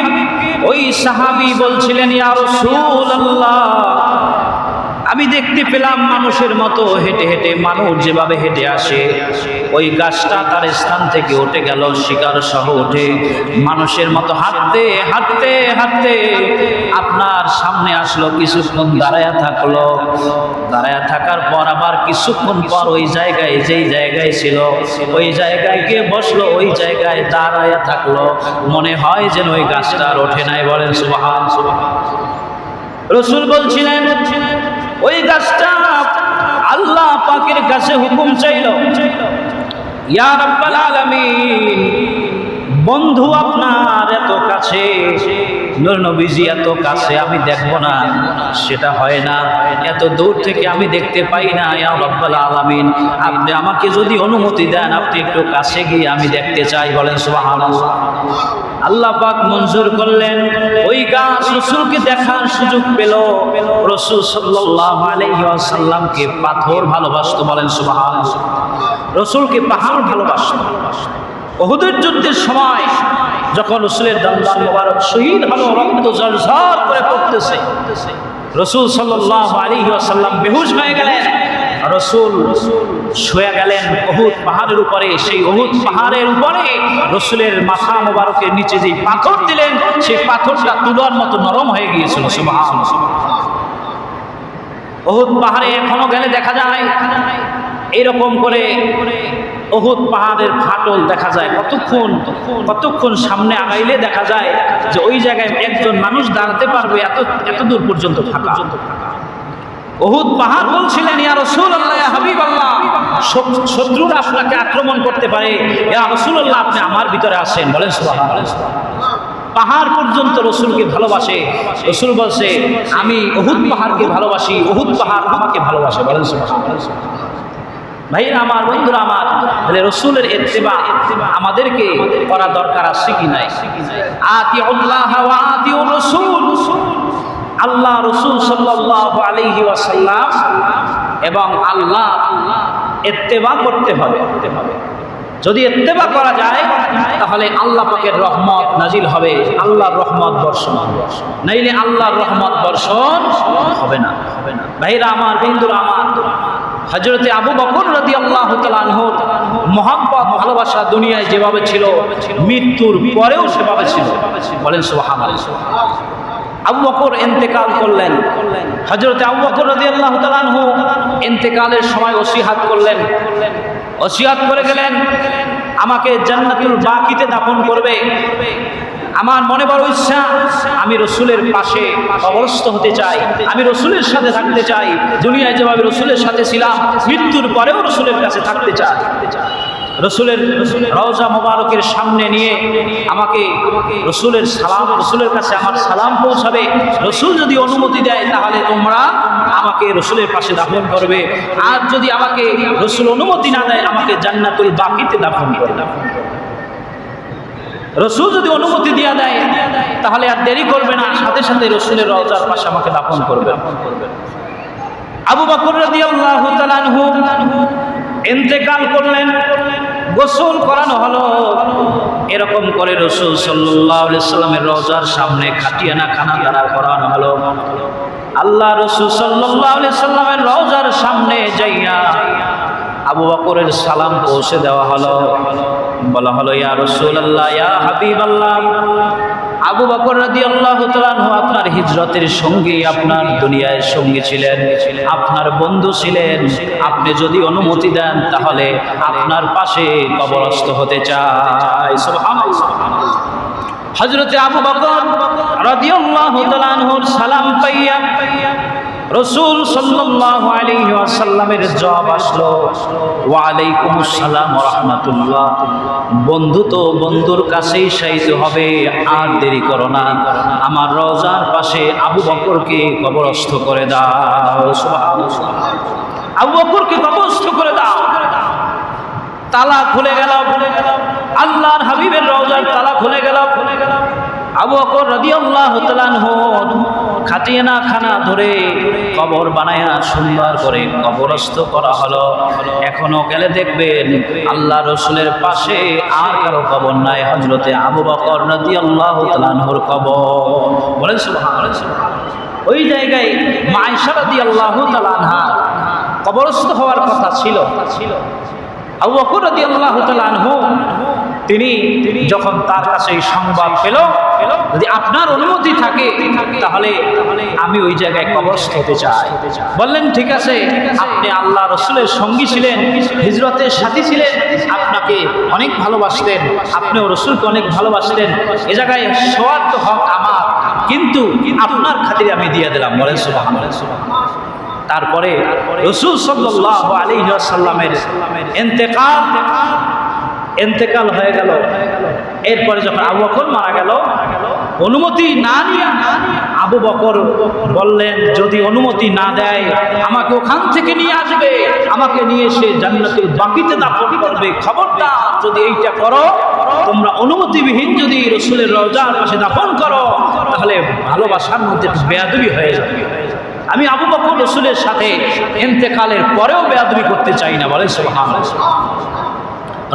ওই সাহাবী বলছিলেন, ইয়া রাসূলুল্লাহ, আমি দেখতে পেলাম মানুষের মতো হেঁটে হেঁটে, মানুষ যেভাবে হেঁটে আসে, ওই গাছটা তার স্থান থেকে উঠে গেল, শিকার সহ উঠে মানুষের মতো হাঁটতে হাঁটতে হাঁটতে আপনার সামনে আসলো। কিছুক্ষণ দাঁড়ায়া থাকলো, দাঁড়ায়া থাকার পর আবার কিছুক্ষণ পর ওই জায়গায়, যেই জায়গায় ছিল ওই জায়গায় গিয়ে বসলো, ওই জায়গায় দাঁড়ায়া থাকলো। মনে হয় যেন ওই গাছটা আর ওঠে নাই। বলেন সুবহানাল্লাহ। রসুল বলছিলেন, ওই গাছটা আল্লাহ পাকের কাছে হুকুম চাইল, ইয়া রাব্বাল আলামিন, বন্ধু আপনার এত কাছে, নূর নবীজি এত কাছে, আমি দেখব না, সেটা হয় না। এত দূর থেকে আমি দেখতে পাই না। ইয়া রাব্বাল আলামিন, আপনি আমাকে যদি অনুমতি দেন, আপনি একটু কাছে গিয়ে আমি দেখতে চাই। বলেন সুবহানাল্লাহ। আল্লাহ পাক মঞ্জুর করলেন। ওই গাছ রসুলকে দেখার সুযোগ পেল। রসুল সাল্লাল্লাহু আলাইহি ওয়াসাল্লামকে পাথর ভালোবাসতো। বলেন সুবহানাল্লাহ। রসুলকে পাহাড় ভালোবাসতো। উহুদের যুদ্ধের সময় যখন রসুলের দান্দান মোবারক শহীদ হলো, রক্ত ঝরঝর করে পড়তেছে, রসুল সাল্লাল্লাহু আলাইহি ওয়াসাল্লাম বেহুশ হয়ে গেলেন। রসুল শুয়ে গেলেন উহুদ পাহাড়ের উপরে। সেই উহুদ পাহাড়ের উপরে রসুলের মাথা মোবারকের নিচে যে পাথর দিলেন, সেই পাথরটা তুলার মতো নরম হয়ে গিয়েছিল। সুবহানাল্লাহ। উহুদ পাহাড়ে এখনো গেলে দেখা যায় এইরকম করে উহুদ পাহাড়ের ফাটল দেখা যায়। কতক্ষণ সামনে আগাইলে দেখা যায় যে ওই জায়গায় একজন মানুষ দাঁড়াতে পারবে, এত দূর পর্যন্ত ফাঁকা। উহুদ পাহাড় বলছিলেন, ইয়া রাসূলুল্লাহ, ইয়া হাবিবাল্লাহ, শত্রুরা আপনাকে আক্রমণ করতে পারে, ইয়া রাসূলুল্লাহ, আপনি আমার ভিতরে আসেন। বলেন সুবহানাল্লাহ। পাহাড় পর্যন্ত রসুলকে ভালোবাসে। রসুল বলছে, আমি উহুদ পাহাড়কে ভালোবাসি, উহুদ পাহাড় আমাকে ভালোবাসে। বলেন সুবহানাল্লাহ। ভাইরা আমার, বন্ধুরা আমার, তাহলে রসুলের ইত্তেবা আমাদেরকে করা দরকার আছে কি নাই? আতিউল্লাহ ওয়া আতিউর রাসূল, আল্লাহ রাসূল সাল্লাল্লাহু আলাইহি ওয়াসাল্লাম এবং আল্লাহ ইত্তেবা করতে হবে। যদি ইত্তেবা করা যায় তাহলে আল্লাহ পাকের রহমত নাজিল হবে, আল্লাহর রহমত বর্ষণ হবে, নাইলে আল্লাহর রহমত বর্ষণ হবে না। ভাইরা আমার, বন্ধুরা আমার, হযরতে আবু বকর রাদিয়াল্লাহু তাআলা আনহুর মহব্বত ভালোবাসা দুনিয়ায় যেভাবে ছিল মৃত্যুর পরেও সেভাবে ছিল। বলেন সুবহানাল্লাহ। আবু বকর ইন্তেকাল করলেন। হযরতে আবু বকর রাদিয়াল্লাহু তাআলা আনহু ইন্তেকালের সময় ওসিয়াত করলেন, ওসিয়াত করে গেলেন, আমাকে জান্নাতুল বাকিতে দাফন করবে। আমার মনে বড় ইচ্ছা, আমি রসুলের পাশে কবরস্থ হতে চাই, আমি রসুলের সাথে থাকতে চাই। দুনিয়ায় যেভাবে রসুলের সাথে ছিলাম, মৃত্যুর পরেও রসুলের কাছে থাকতে চাই। রসুলের রওজা মোবারকের সামনে নিয়ে আমাকে রসুলের কাছে আমার সালাম পৌঁছাবে। রসুল যদি অনুমতি দেয় তাহলে তোমরা আমাকে রসুলের পাশে দাফন করবে, আর যদি আমাকে রসুল অনুমতি না দেয় আমাকে জান্নাতুল বাকিতে দাফন করবে। রসুল যদি অনুমতি দিয়া দেয় তাহলে আর দেরি করবে না, সাথে সাথে রসুলের রওজার পাশে আমাকে দাফন করবে। আবু বকর রাদিয়াল্লাহু তাআলা আনহু ইন্তেকাল করলেন, গোসল করানো হলো। এরকম করে রাসূল সাল্লাল্লাহু আলাইহি সাল্লামের রওজার সামনে খাটিয়ানা খানা দাঁড়া করানো হলো। আল্লাহ রাসূল সাল্লাল্লাহু আলাইহি সাল্লামের রওজার সামনে যাইয়া আবু বকরের সালাম পৌঁছে দেওয়া হলো। বলা হলো, ইয়া রাসূলুল্লাহ, ইয়া হাবিবাল্লাহ, আবু বকর রাদিয়াল্লাহু তাআলা আনহু আপনার হিজরতের সঙ্গী, আপনার দুনিয়ায় সঙ্গী ছিলেন, আপনার বন্ধু ছিলেন। আপনি যদি অনুমতি দেন তাহলে আপনার পাশে কবরস্থ হতে চাই। সুবহানাল্লাহ। হযরতে আবু বকর রাদিয়াল্লাহু তাআলা আনহুর সালাম পাইয়া রাসূল সাল্লাল্লাহু আলাইহি ওয়াসাল্লামের জবাব আসলো, ওয়া আলাইকুমুস সালাম ওয়া রাহমাতুল্লাহ। বন্ধু তো বন্ধুর কাছেই শায়িত হবে, আর দেরি করো না, আমার রওজার পাশে আবু বকরকে কবরস্থ করে দাও। সুবহানাল্লাহ। আবু বকরকে কবরস্থ করে দাও। তালা খুলে গেল, আল্লাহর হাবিবের রওজার তালা খুলে গেল। আবু বকর রাদিয়াল্লাহু তাআলা আনহু খাটিয়ানা খানা ধরে কবর বানায়া সুন্দর করে কবরস্থ করা হলো। এখনো গেলে দেখবেন আল্লাহ রসুলের পাশে আর কারো কবর নাই, হযরতে আবু বকর রাদিয়াল্লাহু তাআলা আনহুর কবর। বলেন সুবহানাল্লাহ। ওই জায়গায় মা আয়েশা রাদিয়াল্লাহু তাআলা আনহা কবরস্থ হওয়ার কথা ছিল। আবু বকর রাদিয়াল্লাহু তাআলা আনহু তিনি যখন তার কাছে এই সংবাদ পেল, যদি আপনার অনুমতি থাকে তাহলে আমি ওই জায়গায় কবরস্থ হতে চাই। বললেন, ঠিক আছে, আপনি আল্লাহ রসুলের সঙ্গী ছিলেন, হিজরতের সাথী ছিলেন, আপনাকে অনেক ভালোবাসতেন, আপনিও রসুলকে অনেক ভালোবাসতেন, এ জায়গায় শোয়ার তো হক আমার, কিন্তু আপনার খাতিরে আমি দিয়ে দিলাম। বলেন সুবহানাল্লাহ। তারপরে রাসূল সাল্লাল্লাহু আলাইহি ওয়াসাল্লামের ইন্তেকাল হয়ে গেল। এরপরে যখন আবু বকর মারা গেল, অনুমতি না নিয়ে আবু বকর বললেন, যদি অনুমতি না দেয় আমাকে ওখান থেকে নিয়ে আসবে, আমাকে নিয়ে এসে জান্নাতুল বাকিতে দাফন করবে। খবরদার, যদি এইটা করো, তোমরা অনুমতিবিহীন যদি রাসূলের রওজার পাশে দাফন করো তাহলে ভালোবাসার মধ্যে বেয়াদবি হয়ে যাবে। আমি আবু বকর রাসূলের সাথে ইন্তেকালের পরেও বেয়াদবি করতে চাই না। বলেন সুবহানাল্লাহ।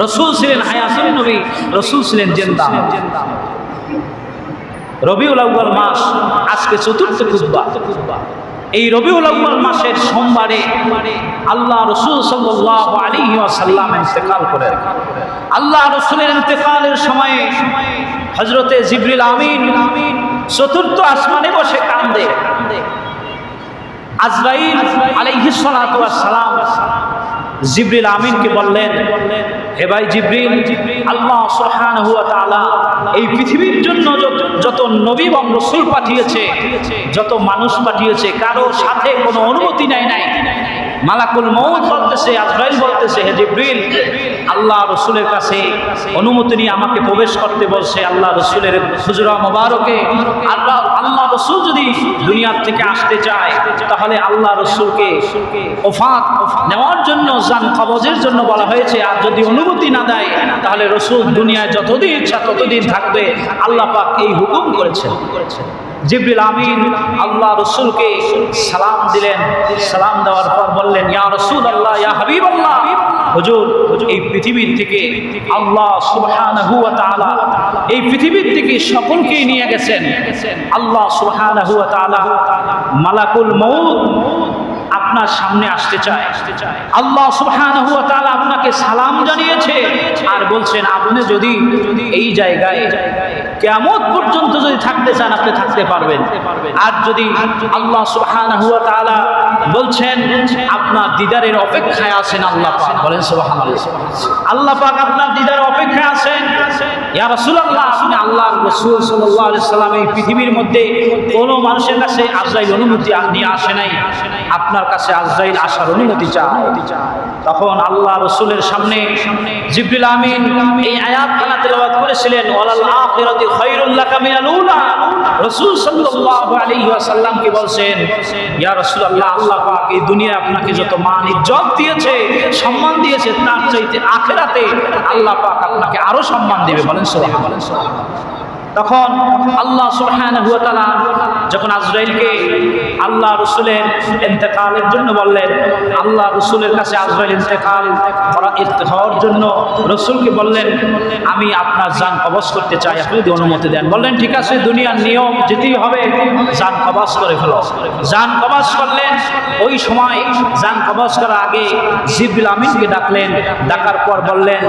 রসুল ছিলেন হায়াতুন নবী, রসুল ছিলেন জিন্দা। রবিউল আউয়াল মাস, আজকে চতুর্থ খুতবা। এই রবিউল আউয়াল মাসের সোমবারে আল্লাহ রসুল সাল্লাল্লাহু আলাইহি ওয়াসাল্লাম ইন্তেকাল করেন। আল্লাহ রসুলের ইন্তেকালের সময়ে হযরতে জিবরিল আমিন চতুর্থ আসমানে বসে কান্দে। আজরাইল আলাইহিস সালাতু ওয়াস সালাম জিবরিল আমিনকে বললেন, হে ভাই জিবরিল, আল্লাহ সুবহানাহু ওয়া তাআলা এই পৃথিবীর জন্য যত নবী এবং রাসূল পাঠিয়েছে, যত মানুষ পাঠিয়েছে, কারো সাথে কোনো অনুমতি নাই। মালাকুল মউত বলতেছে, আজরাইল বলতেছে, হে জিবরিল, আল্লাহ রসুলের কাছে অনুমতি নিয়ে আমাকে প্রবেশ করতে বলছে। আল্লাহ রসুলের হুজরা মোবারকে আল্লাহ রসুল যদি দুনিয়ার থেকে আসতে চায় তাহলে আল্লাহ রসুলকে ওফাত নেওয়ার জন্য, জান কবজের জন্য বলা হয়েছে। আর যদি অনুমতি না দেয় তাহলে রসুল দুনিয়ায় যতদিন ইচ্ছা ততদিন থাকবে। আল্লাহ পাক এই হুকুম করেছেন। জিবরিল আমিন আল্লাহ রসুলকে সালাম দিলেন। সালাম দেওয়ার পর বললেন, ইয়া রাসূলুল্লাহ, ইয়া হাবিবাল্লাহ, হুজুর এই পৃথিবীর থেকে আল্লাহ সুবহানাহু ওয়া তাআলা এই পৃথিবীর থেকে সকলকেই নিয়ে গেছেন। আল্লাহ সুবহানাহু ওয়া তাআলা মালাকুল মউত আপনার সামনে আসতে চায়। আল্লাহ সুবহানাহু ওয়া তাআলা আপনাকে সালাম জানিয়েছে আর বলছেন, আপনি যদি এই জায়গায় কিয়ামত পর্যন্ত যদি থাকতে চান আপনি থাকতে পারবেন। আর যদি আল্লাহ সুবহানাহু ওয়া তাআলা বলছেন আপনার দিদারের অপেক্ষায় আছেন আল্লাহ পাক, বলেন সুবহানাল্লাহ, আল্লাহ পাক আপনার দিদারের অপেক্ষায় আছেন। ইয়া রাসূলুল্লাহ, আপনি আল্লাহর রাসূল সাল্লাল্লাহু আলাইহি সাল্লাম এই পৃথিবীর মধ্যে কোনো মানুষের কাছে আজরাইল অনুমতি নিয়ে আসে নাই, আপনার কাছে আজরাইল আসার অনুমতি চায়। তখন আল্লাহ রাসূলের সামনে জিবরিল আমিন এই আয়াতখানা তেলাওয়াত করেছিলেন, ওয়ালাল আখিরাতু খায়রুল লাকা মিনাল উলা। রাসূল সাল্লাল্লাহু আলাইহি ওয়াসাল্লামকে বলছেন, ইয়া রাসূলুল্লাহ, আল্লাহ পাক এই দুনিয়ায় আপনাকে যত মান ইজ্জত দিয়েছে, সম্মান দিয়েছে, তার চাইতে আখিরাতে আল্লাহ পাক আপনাকে আরো সম্মান দিবে, বলেন সুবহানাল্লাহ। তখন আল্লাহ সুবহানাহু ওয়া তাআলা যখন আজরাইলকে আল্লাহ রাসূলের ইন্তেকালের জন্য বললেন, আল্লাহ রাসূলের কাছে আজরাইল ইন্তেকাল হওয়ার জন্য রাসূলকে বললেন, আমি আপনার জান কবজ করতে চাই, আপনি যদি অনুমতি দেন। বললেন, ঠিক আছে, দুনিয়ার নিয়ম যেতেই হবে, জান কবজ করে ফেলো। জান কবজ করলেন। ওই সময় জান কবজ করার আগে জিবরিল আমিনকে ডাকলেন। ডাকার পর বললেন,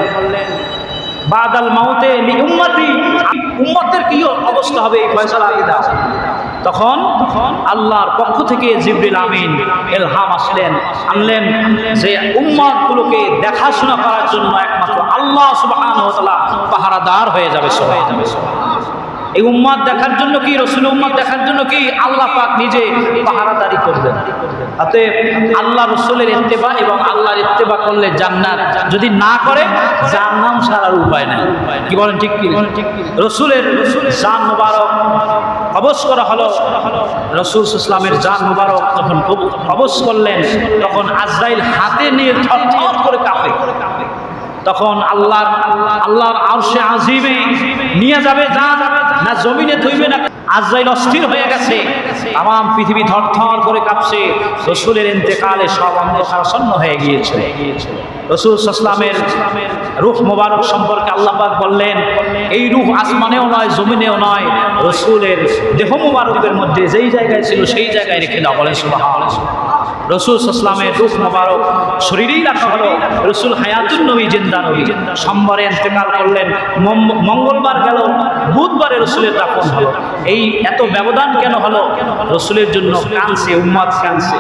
বাদাল মাউতে লি উম্মতি, উম্মতের কি অবস্থা হবে এই ফয়সালা আগে দাও। তখন আল্লাহর পক্ষ থেকে জিবরিল আমিন ইলহাম আনলেন যে উম্মতগুলোকে দেখাশোনা করার জন্য একমাত্র আল্লাহ সুবহানাহু ওয়া তাআলা পাহারাদার হয়ে যাবে। এই উম্মত দেখার জন্য কি, রাসূল উম্মত দেখার জন্য কি, আল্লাহ পাক নিজে পাহারাদারি করবেন। তাতে আল্লাহ রাসূলের ইত্তেবা এবং আল্লাহর ইত্তেবা করলে জান্নাত, যদি না করে জাহান্নাম ছাড়ার উপায় নাই। কি বলেন, ঠিক কি? রাসূলের জান মুবারক কবজ করা হলো। রাসূল ইসলামের জান মুবারক যখন কবজ করলেন, তখন আজরাইল হাতে নিয়ে থরথর করে কাঁপে। তখন আল্লাহর আরশে আজিমে নিয়ে যাবে জান, না জমিনে থইবে না। আজরাইল অস্থির হয়ে গেছে, তাম পৃথিবী থরথর করে কাঁপছে। রাসূলের ইন্তেকালে সব অন্ধকারাচ্ছন্ন হয়ে গিয়েছে। রাসূল সাল্লামের রূহ মোবারক সম্পর্কে আল্লাহ পাক বললেন, এই রূহ আসমানেও নয় জমিনেও নয়, রাসূলের দেহ মোবারকের মধ্যে যেই জায়গায় ছিল সেই জায়গায় রেখে দাও, বলেন সুবহানাল্লাহ। রাসূল সাল্লামের রূহ মোবারক শরীরেই রাখা হলো। রাসূল হায়াতুন নবী, জিন্দা নবী। সোমবারে ইন্তেকাল করলেন, মঙ্গলবার গেল, বুধবারে রাসূলের দাফন হলো। এই এত ব্যবধান কেন হলো? রাসূলের জন্য কাঁদছে উম্মত, কাঁদছে।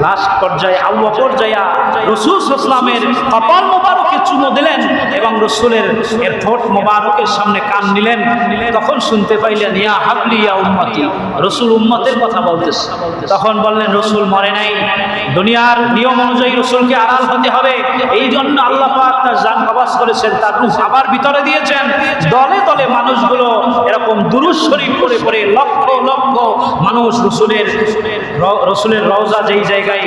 লাস্ট পর্যায়ে আবু বকর যায়া রাসূল সাল্লামের কপাল মোবারকে চুমো দিলেন এবং রাসূলের ঠোঁট মোবারকের সামনে কান নিলেন। তখন শুনতে পাইলেন, ইয়া হাবলি ইয়া উম্মতি, রাসূল উম্মতের কথা বলতেছে। তখন বললেন, রাসূল মরে নাই, দুনিয়ার নিয়ম অনুযায়ী রাসূলকে আড়াল হতে হবে, এই জন্য আল্লাহ পাক তার জান কবজ করেছেন, তার রূহ আবার ভিতরে দিয়েছেন। দলে দলে মানুষগুলো এরকম দুরূদ শরীফ পড়ে পড়ে লক্ষ লক্ষ মানুষ রাসূলের রওজা যেই জায়গায়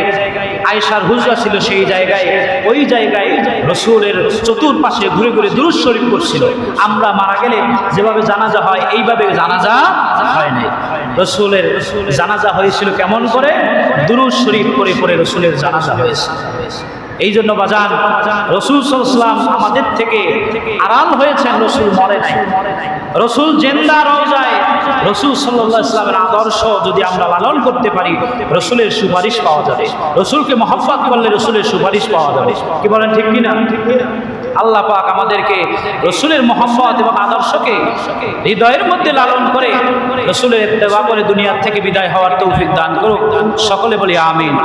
আয়েশার হুজরা ছিল সেই জায়গায়, ওই জায়গায় রাসূলের চতুর্পাশে ঘুরে ঘুরে দুরূদ শরীফ পড়ছিল। আমরা মারা গেলে যেভাবে জানাজা হয় এইভাবে জানাজা হয় নাই। রাসূলের জানাজা হয়েছিল কেমন করে? দুরূদ শরীফ পড়ে পড়ে রাসূলের জানাজা হয়েছে। এই জন্য বাজান, রাসূল সাল্লাল্লাহু আলাইহি ওয়াসাল্লাম আমাদের থেকে আড়াল হয়েছেন, রাসূল মরে নাই। রাসূল জিন্দা রওজায়। রাসূল সাল্লাল্লাহু আলাইহি ওয়াসাল্লামের আদর্শ যদি আমরা লালন করতে পারি, রাসূলের সুপারিশ পাওয়া যাবে। রাসূলকে মহব্বত করলে রাসূলের সুপারিশ পাওয়া যাবে। কি বলেন, ঠিক কি না? আল্লাহ পাক আমাদেরকে রাসূলের মহব্বত এবং আদর্শকে হৃদয়ের মধ্যে লালন করে রাসূলের ইত্তেবা করে দুনিয়া থেকে বিদায় হওয়ার তৌফিক দান করুক। সকলে বলি আমিন।